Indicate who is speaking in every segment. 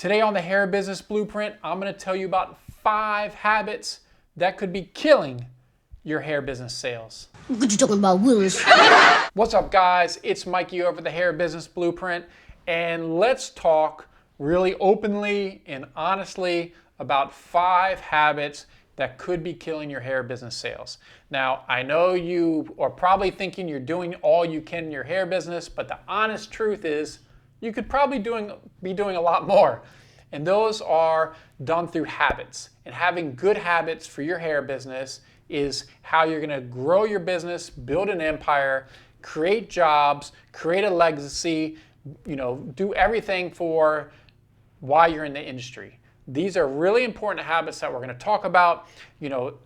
Speaker 1: Today on the Hair Business Blueprint, I'm going to tell you about 5 habits that could be killing your hair business sales.
Speaker 2: What you talking about, Willis?
Speaker 1: What's up, guys? It's Mikey over the Hair Business Blueprint, and let's talk really openly and honestly about 5 habits that could be killing your hair business sales. Now, I know you are probably thinking you're doing all you can in your hair business, but the honest truth is you could probably be doing a lot more. And those are done through habits. And having good habits for your hair business is how you're gonna grow your business, build an empire, create jobs, create a legacy, do everything for why you're in the industry. These are really important habits that we're going to talk about.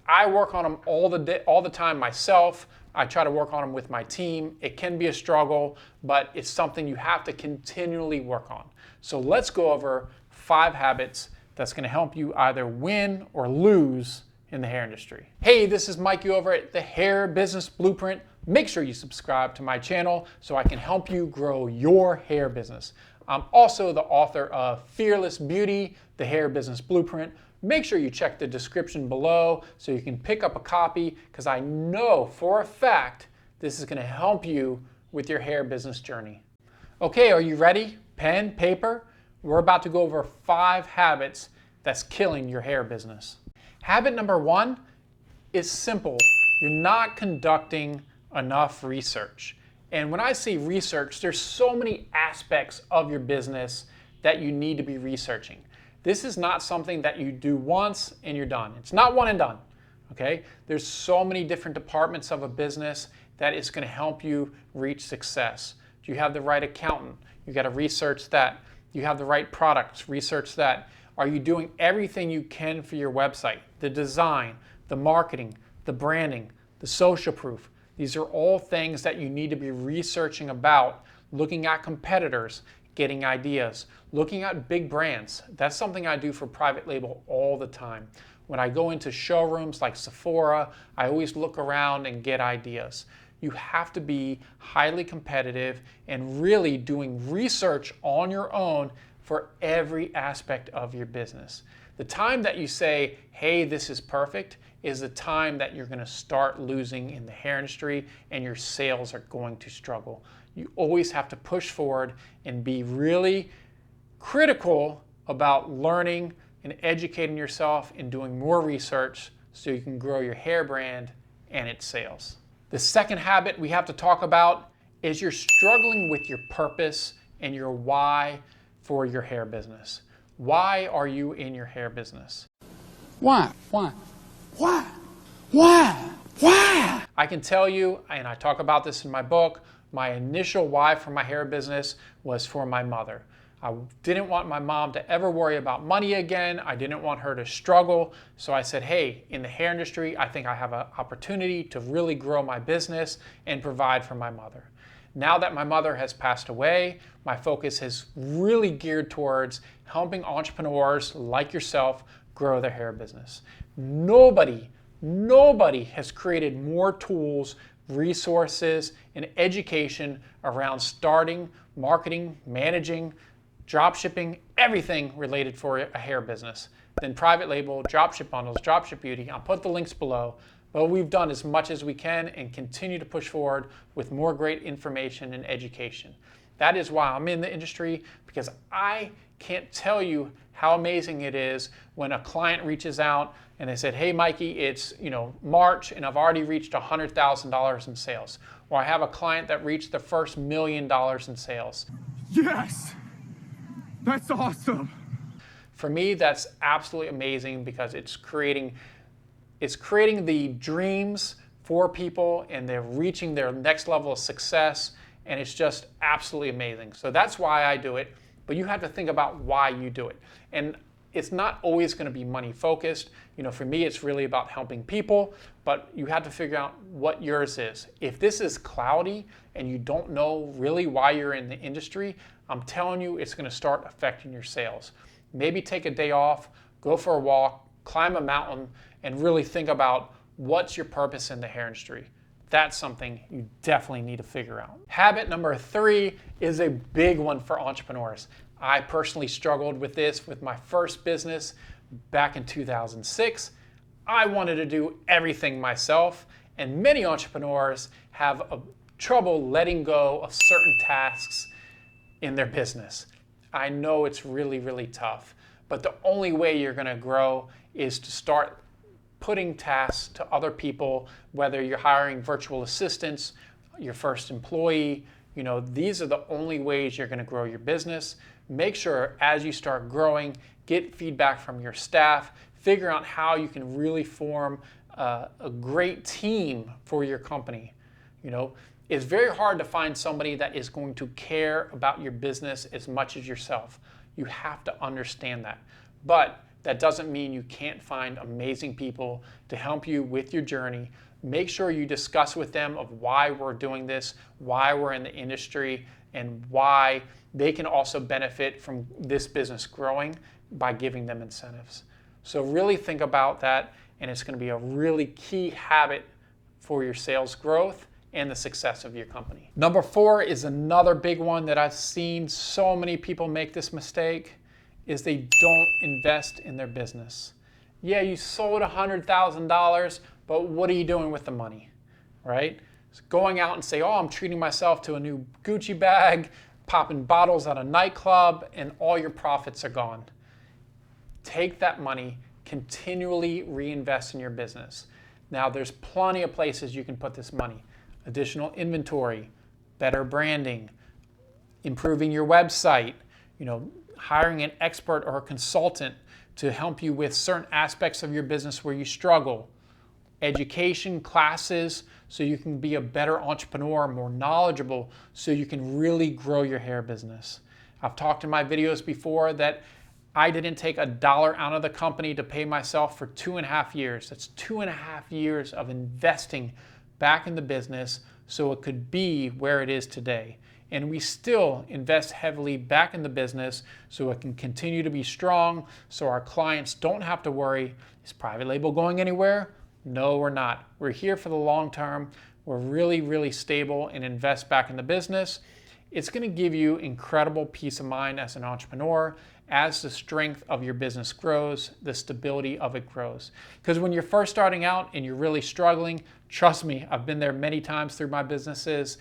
Speaker 1: I work on them all the time myself. I try to work on them with my team. It can be a struggle, but it's something you have to continually work on. So let's go over 5 habits that's going to help you either win or lose in the hair industry. Hey, this is Mikey over at the Hair Business Blueprint. Make sure you subscribe to my channel so I can help you grow your hair business. I'm also the author of Fearless Beauty, the Hair Business Blueprint. Make sure you check the description below so you can pick up a copy, because I know for a fact this is going to help you with your hair business journey. Okay, are you ready? Pen, paper? We're about to go over 5 habits that's killing your hair business. Habit number 1 is simple. You're not conducting enough research. And when I say research, there's so many aspects of your business that you need to be researching. This is not something that you do once and you're done. It's not one and done, okay? There's so many different departments of a business that is going to help you reach success. Do you have the right accountant? You got to research that. Do you have the right products? Research that. Are you doing everything you can for your website? The design, the marketing, the branding, the social proof. These are all things that you need to be researching about, looking at competitors, getting ideas, looking at big brands. That's something I do for private label all the time. When I go into showrooms like Sephora, I always look around and get ideas. You have to be highly competitive and really doing research on your own for every aspect of your business. The time that you say, hey, this is perfect, is the time that you're going to start losing in the hair industry and your sales are going to struggle. You always have to push forward and be really critical about learning and educating yourself and doing more research so you can grow your hair brand and its sales. The second habit we have to talk about is you're struggling with your purpose and your why for your hair business. Why are you in your hair business?
Speaker 3: Why?
Speaker 1: I can tell you, and I talk about this in my book, my initial why for my hair business was for my mother. I didn't want my mom to ever worry about money again. I didn't want her to struggle. So I said, hey, in the hair industry, I think I have an opportunity to really grow my business and provide for my mother. Now that my mother has passed away, my focus has really geared towards helping entrepreneurs like yourself grow their hair business. Nobody has created more tools, resources, and education around starting, marketing, managing, dropshipping, everything related for a hair business than private label, dropship bundles, dropship beauty. I'll put the links below. But we've done as much as we can and continue to push forward with more great information and education. That is why I'm in the industry, because I can't tell you how amazing it is when a client reaches out and they said, hey Mikey, it's March and I've already reached $100,000 in sales. Or I have a client that reached the first $1 million in sales.
Speaker 3: Yes! That's awesome!
Speaker 1: For me, that's absolutely amazing, because it's creating the dreams for people and they're reaching their next level of success, and it's just absolutely amazing. So that's why I do it, but you have to think about why you do it. And it's not always going to be money focused. For me, it's really about helping people, but you have to figure out what yours is. If this is cloudy and you don't know really why you're in the industry, I'm telling you, it's going to start affecting your sales. Maybe take a day off, go for a walk, climb a mountain, and really think about what's your purpose in the hair industry. That's something you definitely need to figure out. Habit number 3 is a big one for entrepreneurs. I personally struggled with this with my first business back in 2006. I wanted to do everything myself, and many entrepreneurs have trouble letting go of certain tasks in their business. I know it's really, really tough, but the only way you're going to grow is to start putting tasks to other people, whether you're hiring virtual assistants, your first employee. These are the only ways you're going to grow your business. Make sure as you start growing, get feedback from your staff, figure out how you can really form a great team for your company. It's very hard to find somebody that is going to care about your business as much as yourself. You have to understand that. But that doesn't mean you can't find amazing people to help you with your journey. Make sure you discuss with them of why we're doing this, why we're in the industry, and why they can also benefit from this business growing by giving them incentives. So really think about that, and it's going to be a really key habit for your sales growth and the success of your company. Number 4 is another big one that I've seen so many people make this mistake, is they don't invest in their business. Yeah, you sold $100,000, but what are you doing with the money, right? So going out and say, oh, I'm treating myself to a new Gucci bag, popping bottles at a nightclub, and all your profits are gone. Take that money, continually reinvest in your business. Now, there's plenty of places you can put this money. Additional inventory, better branding, improving your website, hiring an expert or a consultant to help you with certain aspects of your business where you struggle, education, classes, so you can be a better entrepreneur, more knowledgeable, so you can really grow your hair business. I've talked in my videos before that I didn't take $1 out of the company to pay myself for 2.5 years. That's 2.5 years of investing back in the business so it could be where it is today. And we still invest heavily back in the business so it can continue to be strong, so our clients don't have to worry, is private label going anywhere? No, we're not. We're here for the long term. We're really, really stable and invest back in the business. It's going to give you incredible peace of mind as an entrepreneur. As the strength of your business grows, the stability of it grows. Because when you're first starting out and you're really struggling, trust me, I've been there many times through my businesses.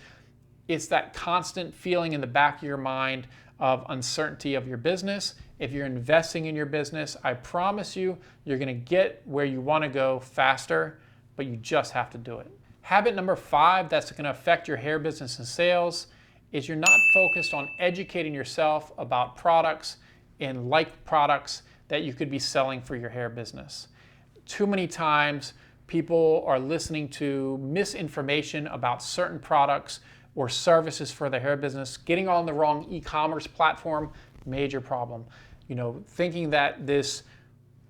Speaker 1: It's that constant feeling in the back of your mind of uncertainty of your business. If you're investing in your business, I promise you, you're going to get where you want to go faster, but you just have to do it. Habit number 5 that's going to affect your hair business and sales is you're not focused on educating yourself about products and like products that you could be selling for your hair business. Too many times people are listening to misinformation about certain products or services for their hair business, getting on the wrong e-commerce platform, major problem. Thinking that this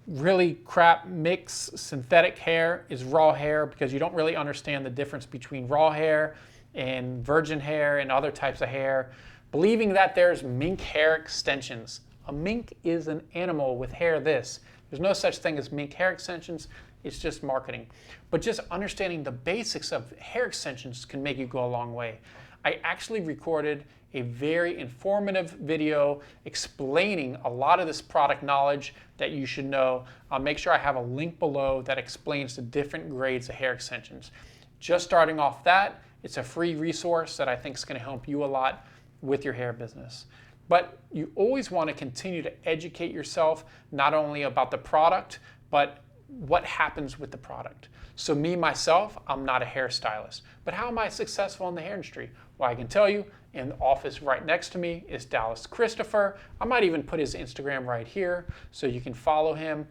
Speaker 1: really crap mix synthetic hair is raw hair because you don't really understand the difference between raw hair and virgin hair and other types of hair. Believing that there's mink hair extensions. A mink is an animal with hair this. There's no such thing as mink hair extensions. It's just marketing. But just understanding the basics of hair extensions can make you go a long way. I actually recorded a very informative video explaining a lot of this product knowledge that you should know. I'll make sure I have a link below that explains the different grades of hair extensions. Just starting off that, it's a free resource that I think is going to help you a lot with your hair business. But you always want to continue to educate yourself, not only about the product, but what happens with the product. So me, myself, I'm not a hairstylist. But how am I successful in the hair industry? Well, I can tell you, in the office right next to me is Dallas Christoper. I might even put his Instagram right here so you can follow him.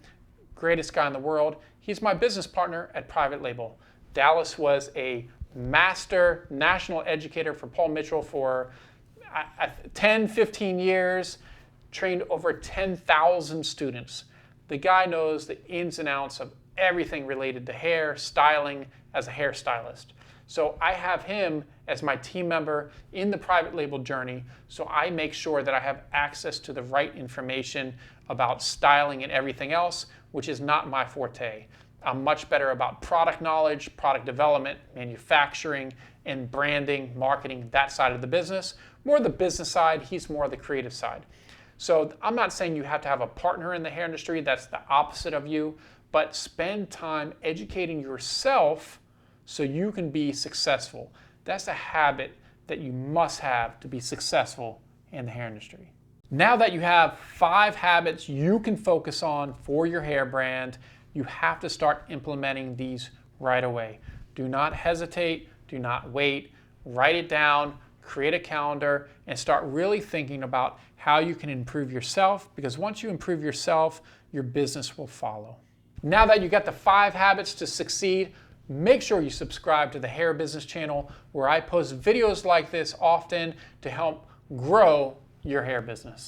Speaker 1: Greatest guy in the world. He's my business partner at Private Label. Dallas was a master national educator for Paul Mitchell for 10, 15 years, trained over 10,000 students. The guy knows the ins and outs of everything related to hair, styling as a hairstylist. So I have him as my team member in the private label journey, so I make sure that I have access to the right information about styling and everything else, which is not my forte. I'm much better about product knowledge, product development, manufacturing, and branding, marketing, that side of the business. More the business side, he's more the creative side. So I'm not saying you have to have a partner in the hair industry, that's the opposite of you, but spend time educating yourself so you can be successful. That's a habit that you must have to be successful in the hair industry. Now that you have 5 habits you can focus on for your hair brand, you have to start implementing these right away. Do not hesitate, do not wait, write it down, create a calendar, and start really thinking about how you can improve yourself, because once you improve yourself, your business will follow. Now that you got the 5 habits to succeed, make sure you subscribe to the Hair Business channel, where I post videos like this often to help grow your hair business.